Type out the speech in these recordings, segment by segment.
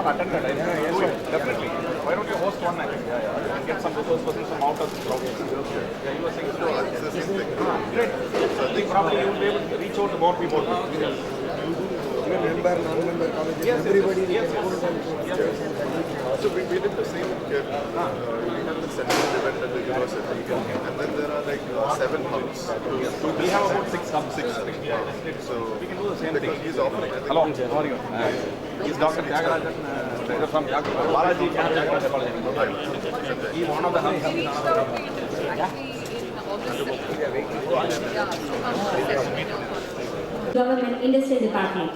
not attended. Definitely. Why don't you host one? I think. And get some resource persons from out of the province. Yeah, you were saying so. Great. So I think probably you will be able to reach out to more people. Member, non-member colleges, everybody. Yes. So we did the same here. We had the central event at the university, and then there are like 7 hubs. We have about 6 hubs. So we can do the same thing. He's offering. Hello, how are you? He's Dr. Tyagarajan from Balaji Tyagarajan College. He's one of the Government Industrial Department.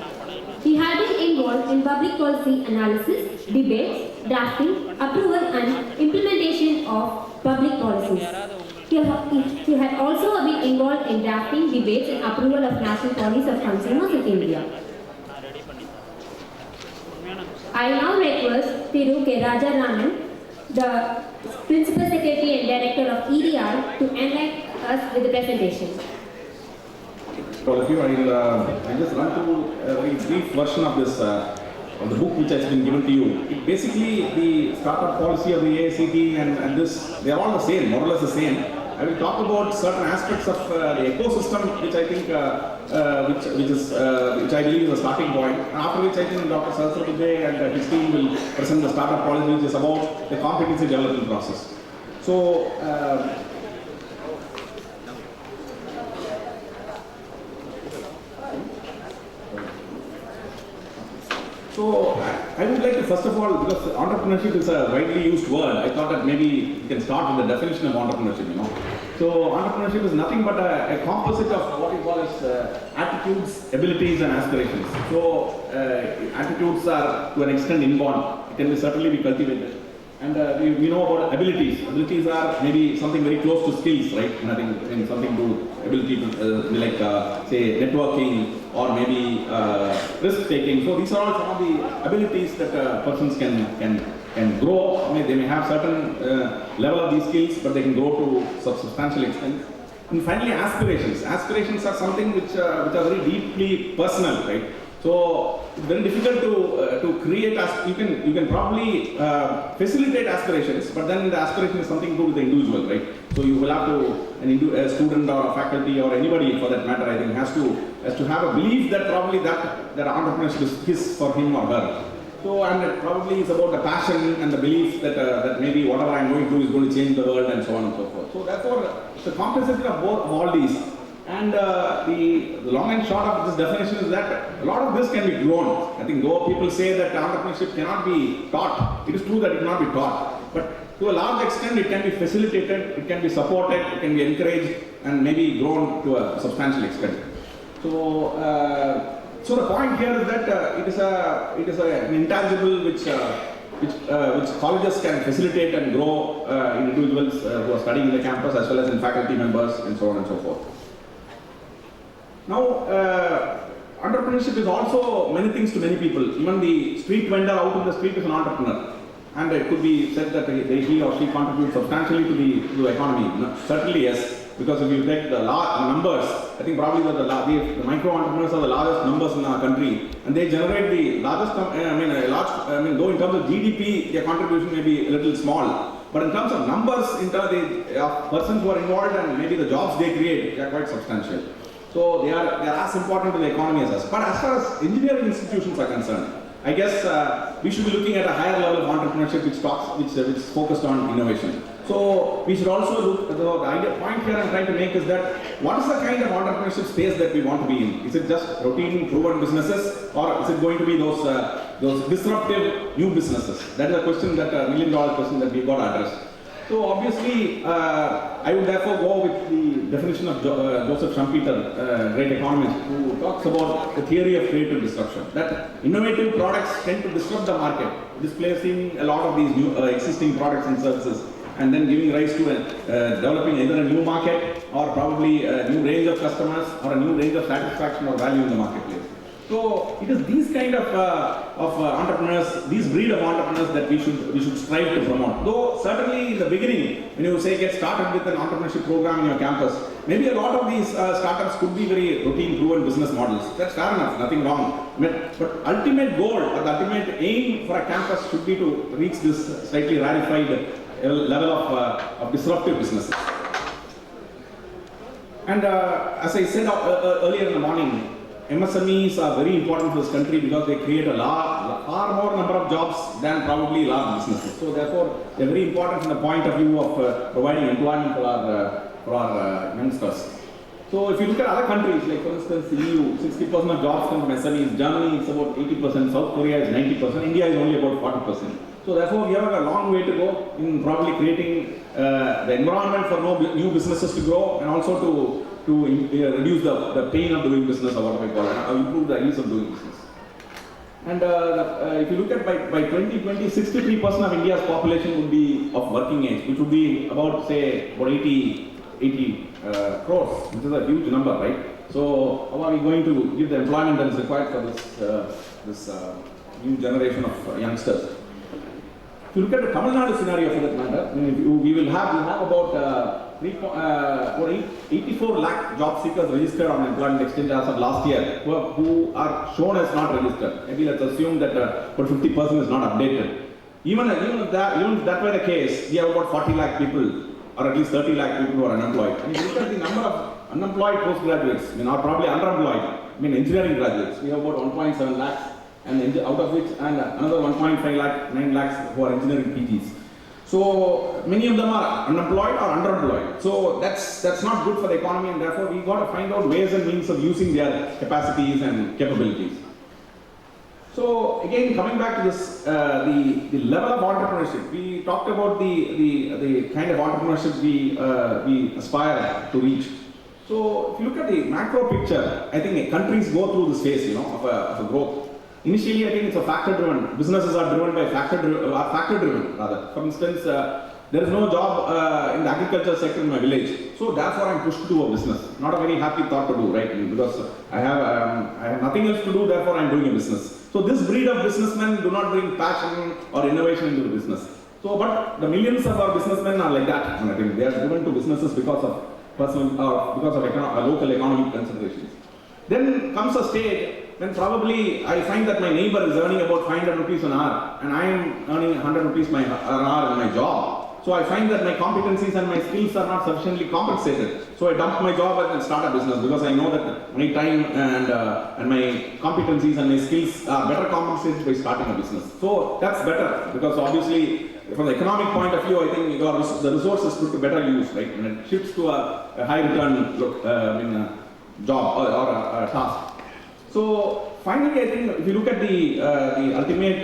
He had been involved in public policy analysis, debates, drafting, approval and implementation of public policies. He had also been involved in drafting, debates and approval of national policies of consumers in India. I now request Thiru K. Rajaraman, the Principal Secretary and Director of EDI, to enlighten us with the presentation. All of you, I'll just run through a very brief version of this, of the book which has been given to you. It basically, the startup policy of the AICTE and this, they are all the same, more or less the same. I will talk about certain aspects of the ecosystem, which I think, which I believe is a starting point. And after which I think Dr. Sahasrabudhe and his team will present the startup policy, which is about the competency development process. So, I would like to first of all, because entrepreneurship is a widely used word, I thought that maybe we can start with the definition of entrepreneurship, So entrepreneurship is nothing but a composite of what we call as attitudes, abilities and aspirations. So attitudes are to an extent inborn, it can certainly be cultivated. And we know about abilities. Abilities are maybe something very close to skills, right? Nothing, something to ability to like say networking or maybe risk taking. So these are all some of the abilities that persons can grow. I mean, they may have certain level of these skills, but they can grow to substantial extent. And finally, aspirations. Aspirations are something which are very deeply personal, right? So it's very difficult to create. You can probably facilitate aspirations, but then the aspiration is something to do with the individual, right? So you will have to a student or a faculty or anybody for that matter, I think, has to have a belief that probably that entrepreneurship is his for him or her. So and it probably is about the passion and the belief that maybe whatever I'm going to do is going to change the world and so on and so forth. So therefore, the composition of all these. And the long and short of this definition is that a lot of this can be grown. I think though people say that entrepreneurship cannot be taught, it is true that it cannot be taught. But to a large extent it can be facilitated, it can be supported, it can be encouraged and maybe grown to a substantial extent. So, so the point here is that it is an intangible which colleges can facilitate and grow in individuals who are studying in the campus as well as in faculty members and so on and so forth. Now, entrepreneurship is also many things to many people. Even the street vendor out in the street is an entrepreneur. And it could be said that he or she contributes substantially to the economy. Certainly yes, because if you take the numbers, I think probably the micro entrepreneurs are the largest numbers in our country. And they generate the largest, though in terms of GDP, their contribution may be a little small. But in terms of numbers, in terms of persons who are involved and maybe the jobs they create, they are quite substantial. So they are as important to the economy as us. But as far as engineering institutions are concerned, I guess we should be looking at a higher level of entrepreneurship which is focused on innovation. So we should also look at the point here I'm trying to make is that what is the kind of entrepreneurship space that we want to be in? Is it just routine proven businesses or is it going to be those disruptive new businesses? That is a question, that $1 million question that we've got to address. So obviously, I would therefore go with the definition of Joseph Schumpeter, great economist, who talks about the theory of creative disruption. That innovative products tend to disrupt the market, displacing a lot of these new existing products and services, and then giving rise to developing either a new market or probably a new range of customers or a new range of satisfaction or value in the marketplace. So it is these kind of entrepreneurs, these breed of entrepreneurs that we should strive to promote. Though certainly in the beginning, when you say get started with an entrepreneurship program in your campus, maybe a lot of these startups could be very routine proven business models. That's fair enough, nothing wrong. But ultimate goal or the ultimate aim for a campus should be to reach this slightly rarefied level of disruptive businesses. And as I said earlier in the morning, MSMEs are very important for this country because they create a far more number of jobs than probably large businesses. So therefore, they're very important from the point of view of providing employment for our youngsters. So if you look at other countries, like for instance the EU, 60% of jobs come from SMEs. Germany is about 80%, South Korea is 90%, India is only about 40%. So therefore, we have a long way to go in probably creating the environment for new businesses to grow, and also to reduce the pain of doing business, or what we call it, improve the ease of doing business. And if you look at by 2020, 63% of India's population would be of working age, which would be about, say, about 80 crores, which is a huge number, right? So how are we going to give the employment that is required for this new generation of youngsters? If you look at the Tamil Nadu scenario for that matter, we have about 84 lakh job seekers registered on employment exchange as of last year, who are shown as not registered. Maybe let's assume that about 50% is not updated. Even if that were the case, we have about 40 lakh people, or at least 30 lakh people who are unemployed. And if you look at the number of unemployed postgraduates, or probably underemployed, engineering graduates, we have about 1.7 lakhs. And out of which, and another 9 lakhs who are engineering PGs. So many of them are unemployed or underemployed. So that's not good for the economy, and therefore we got to find out ways and means of using their capacities and capabilities. So again, coming back to this, the level of entrepreneurship, we talked about the kind of entrepreneurship we aspire to reach. So if you look at the macro picture, I think countries go through this phase, of a growth. Initially, I think it's a factor-driven. Businesses are driven by factor-driven rather. For instance, there is no job in the agriculture sector in my village, so therefore I'm pushed to a business. Not a very happy thought to do, right? Because I have nothing else to do, therefore I'm doing a business. So this breed of businessmen do not bring passion or innovation into the business. So, but the millions of our businessmen are like that. I think they are driven to businesses because of personal or because of local economic considerations. Then comes a stage when probably I find that my neighbor is earning about 500 rupees an hour and I am earning 100 rupees an hour in my job. So I find that my competencies and my skills are not sufficiently compensated. So I dump my job and start a business because I know that my time and my competencies and my skills are better compensated by starting a business. So that's better because obviously from the economic point of view, I think the resources put to better use, right? And it shifts to a high return job or a task. So finally, I think if you look at the ultimate,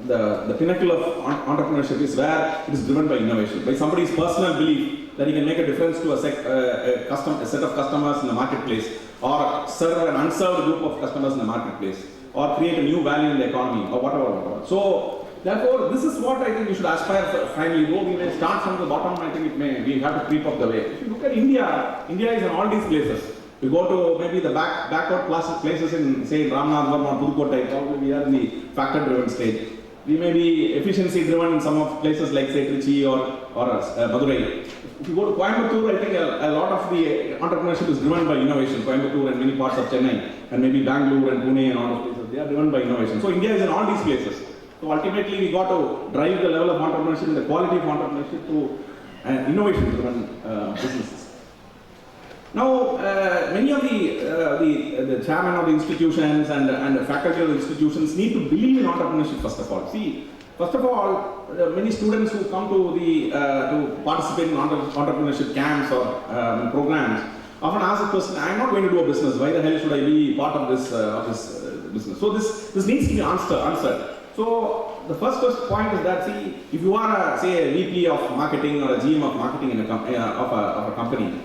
the pinnacle of entrepreneurship is where it is driven by innovation, by somebody's personal belief that he can make a difference to a set of customers in the marketplace, or serve an unserved group of customers in the marketplace, or create a new value in the economy, or whatever. So therefore, this is what I think we should aspire for finally. Though we may start from the bottom, I think we have to creep up the way. If you look at India is in all these places. We go to maybe the backward places in, say, Ramanathapuram or Pudukkottai, probably we are in the factor-driven stage. We may be efficiency-driven in some of places like, say, Trichy or Madurai. If you go to Coimbatore, I think a lot of the entrepreneurship is driven by innovation. Coimbatore and many parts of Chennai, and maybe Bangalore and Pune and all those places, they are driven by innovation. So India is in all these places. So ultimately, we got to drive the level of entrepreneurship and the quality of entrepreneurship to innovation-driven businesses. Now, many of the chairman of the institutions and the faculty of the institutions need to believe in entrepreneurship first of all. See, first of all, many students who come to participate in entrepreneurship camps or programs often ask the question, I am not going to do a business, why the hell should I be part of this business? So this needs to be answered. So the first point is that, see, if you are say a VP of marketing or a GM of marketing in of a company,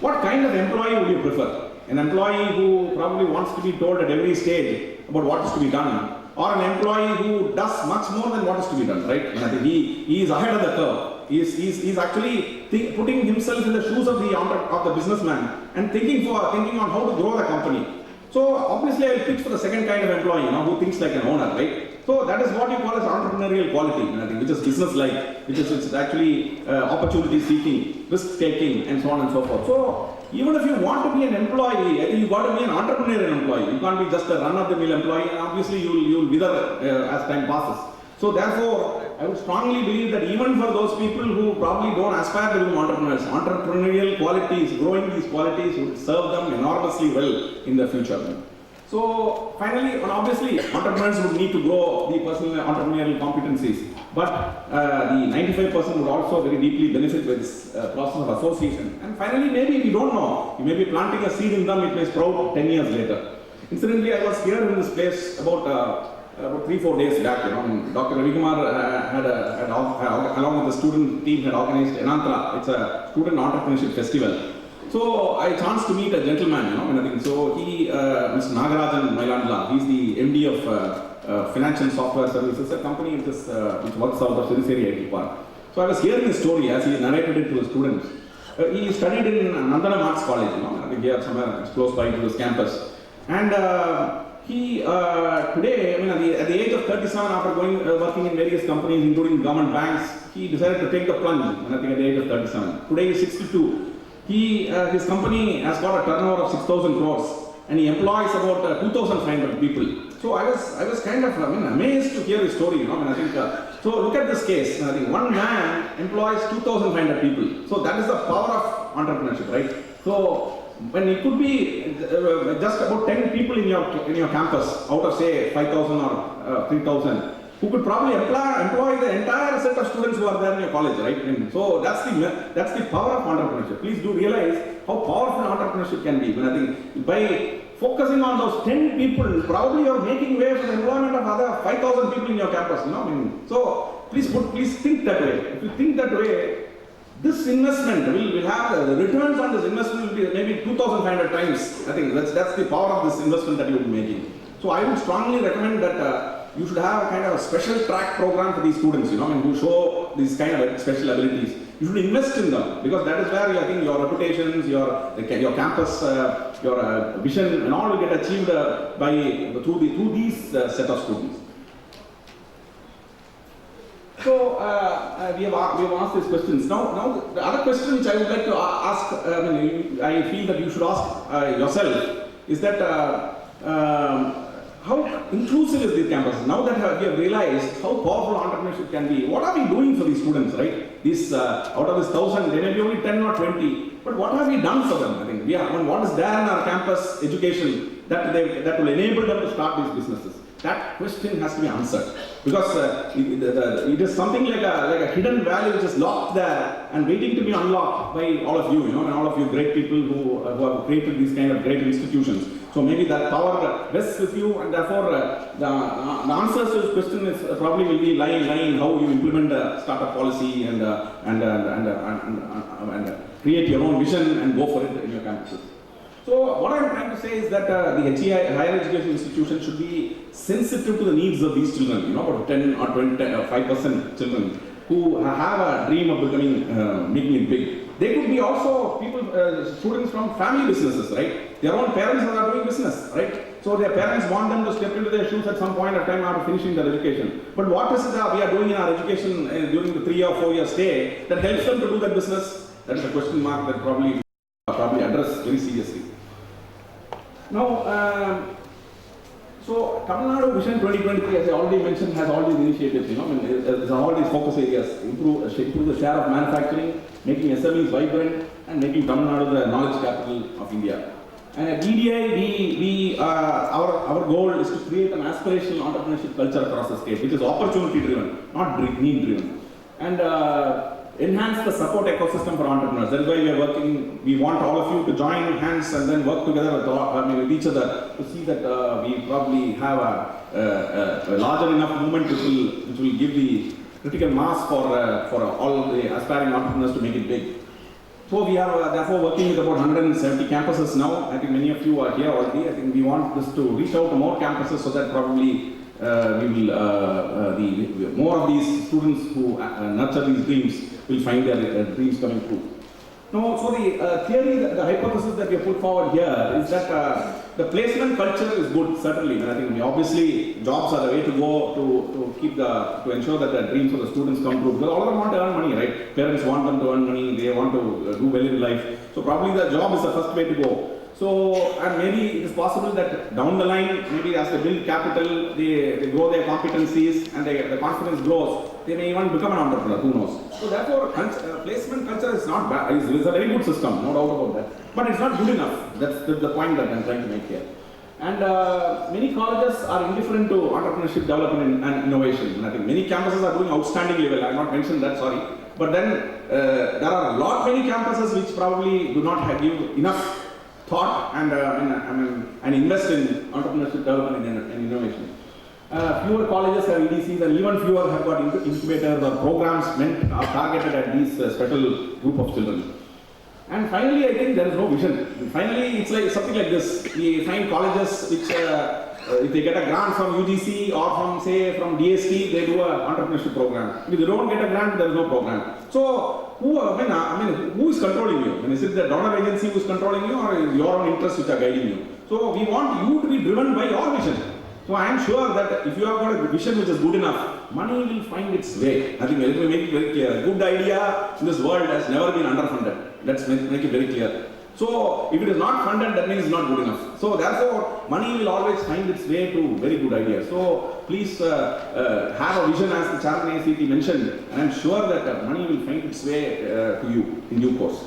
what kind of employee would you prefer? An employee who probably wants to be told at every stage about what is to be done, or an employee who does much more than what is to be done, right? And I think he is ahead of the curve. He's actually putting himself in the shoes of the businessman and thinking on how to grow the company. So obviously I will pitch for the second kind of employee, who thinks like an owner, right? So that is what you call as entrepreneurial quality, I think, which is business-like, which is actually opportunity seeking, risk taking, and so on and so forth. So even if you want to be an employee, I think you got to be an entrepreneurial employee. You can't be just a run-of-the-mill employee, and obviously you will wither as time passes. So therefore, I would strongly believe that even for those people who probably don't aspire to become entrepreneurs, entrepreneurial qualities, growing these qualities would serve them enormously well in the future. So finally, and obviously, entrepreneurs would need to grow the personal entrepreneurial competencies, but the 95% would also very deeply benefit with this process of association. And finally, maybe we don't know, you may be planting a seed in them, it may sprout 10 years later. Incidentally, I was here in this place about 3-4 days back. Dr. Ravi Kumar had along with the student team, had organized Enantra. It's a student entrepreneurship festival. So I chanced to meet a gentleman, I think. So he, Mr. Nagarajan Mailandla, he's the MD of Financial Software Services, a company which works out of Siriseri IT Park. So I was hearing his story as he narrated it to the students. He studied in Nandanam Arts College, I think here somewhere close by to this campus. And he today, at the age of 37, after working in various companies, including government banks, he decided to take the plunge. I think at the age of 37. Today he is 62. His company has got a turnover of 6,000 crores, and he employs about 2,500 people. So I was kind of amazed to hear his story. I think so. Look at this case. I think one man employs 2,500 people. So that is the power of entrepreneurship, right? So when it could be just about 10 people in your campus out of say 5,000 or 3,000, who could probably employ the entire set of students who are there in your college, right? And so that's the power of entrepreneurship. Please do realize how powerful entrepreneurship can be. I think by focusing on those 10 people, probably you're making way for the employment of other 5,000 people in your campus. So please think that way. If you think that way, this investment will have the returns on this investment will be maybe 2,500 times. I think that's the power of this investment that you will be making. So I would strongly recommend that you should have a kind of a special track program for these students, who show these kind of special abilities. You should invest in them, because that is where I think your reputations, your campus, your vision, and all will get achieved through these set of students. So we have asked these questions. Now the other question which I would like to ask, I feel that you should ask yourself, is that how inclusive is this campus? Now that we have realized how powerful entrepreneurship can be, what are we doing for these students, right? These out of this 1,000, there may be only 10 or 20, but what have we done for them? I think what is there in our campus education that will enable them to start these businesses? That question has to be answered, because it is something like a hidden value which is locked there and waiting to be unlocked by all of you, and all of you great people who have created these kind of great institutions. So maybe that power rests with you, and therefore the answers to this question is probably will be lying in how you implement a startup policy and create your own vision and go for it in your campuses. So what I am trying to say is that the HEI, higher education institution, should be sensitive to the needs of these children, about 10 or 20 or 5% children who have a dream of becoming, making it big. They could be also people, students from family businesses, right? Their own parents are doing business, right? So their parents want them to step into their shoes at some point of time after finishing their education. But what is it that we are doing in our education during the 3 or 4 year stay that helps them to do that business? That is a question mark that probably address very seriously. Now, so Tamil Nadu Vision 2023, as I already mentioned, has all these initiatives. There's all these focus areas: improve the share of manufacturing, making SMEs vibrant, and making Tamil Nadu the knowledge capital of India. And at EDI, our goal is to create an aspirational entrepreneurship culture across the state, which is opportunity driven, not need driven, and enhance the support ecosystem for entrepreneurs. That is why we are working. We want all of you to join hands and then work together with each other to see that we probably have a larger enough movement which will give the critical mass for all the aspiring entrepreneurs to make it big. So we are therefore working with about 170 campuses now. I think many of you are here already. I think we want this to reach out to more campuses so that probably we will more of these students who nurture these dreams will find their dreams coming true. No, so the theory, the hypothesis that we have put forward here is that the placement culture is good, certainly. And I think obviously jobs are the way to go to ensure that the dreams of the students come true. Because all of them want to earn money, right? Parents want them to earn money, they want to do well in life. So probably the job is the first way to go. So, and maybe it is possible that down the line, maybe as they build capital, they grow their competencies and the confidence grows, they may even become an entrepreneur, who knows. So therefore, placement culture is not bad, it's a very good system, no doubt about that. But it's not good enough, that's the point that I'm trying to make here. And many colleges are indifferent to entrepreneurship development and innovation. And I think many campuses are doing outstanding level, I have not mentioned that, sorry. But then there are many campuses which probably do not give enough thought and invest in entrepreneurship development and innovation. Fewer colleges have EDCs and even fewer have got incubators or programs targeted at these special group of children. And finally, I think there is no vision. Finally, it's like something like this. We find colleges which, if they get a grant from UGC or from, say, from DST, they do an entrepreneurship program. If they don't get a grant, there is no program. So, who is controlling you? Is it the donor agency who is controlling you, or is your own interests which are guiding you? So, we want you to be driven by your vision. So, I am sure that if you have got a vision which is good enough, money will find its way. I think let me make it very clear. A good idea in this world has never been underfunded. Let's make it very clear. So, if it is not funded, that means it's not good enough. So, therefore, money will always find its way to very good ideas. So, please have a vision as the chairman AICTE mentioned, and I am sure that money will find its way to you in due course.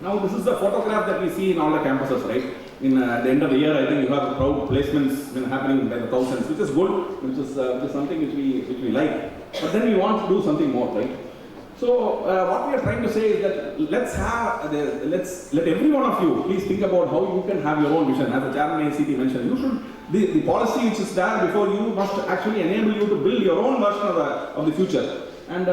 Now, this is the photograph that we see in all the campuses, right? At the end of the year, I think you have proud placements happening by the thousands, which is good, which is something which we like. But then we want to do something more, right? So what we are trying to say is that let's let every one of you please think about how you can have your own vision. As the chairman AICTE mentioned, you should the policy which is there before you must actually enable you to build your own version of the future. And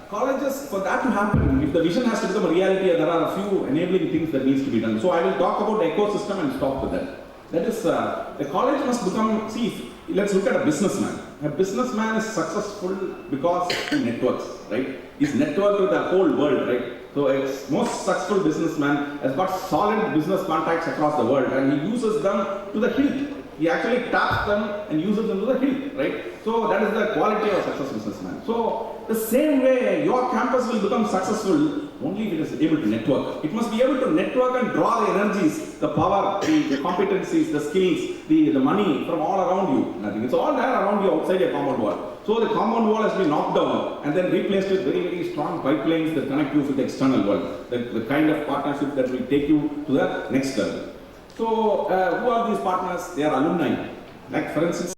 colleges, for that to happen, if the vision has to become a reality, there are a few enabling things that needs to be done. So I will talk about the ecosystem and stop with that. That is, the college must become, let's look at a businessman. A businessman is successful because he networks, right? He's networked with the whole world, right? So a most successful businessman has got solid business contacts across the world and he uses them to the hilt. He actually taps them and uses them to the hilt, right? So that is the quality of a successful businessman. So the same way your campus will become successful only if it is able to network. It must be able to network and draw the energies, the power, the competencies, the skills, the money from all around you. I think it's all there around you outside your compound wall. So the compound wall has been knocked down and then replaced with very, very strong pipelines that connect you with the external world. The kind of partnership that will take you to the next level. So who are these partners? They are alumni. Like for instance,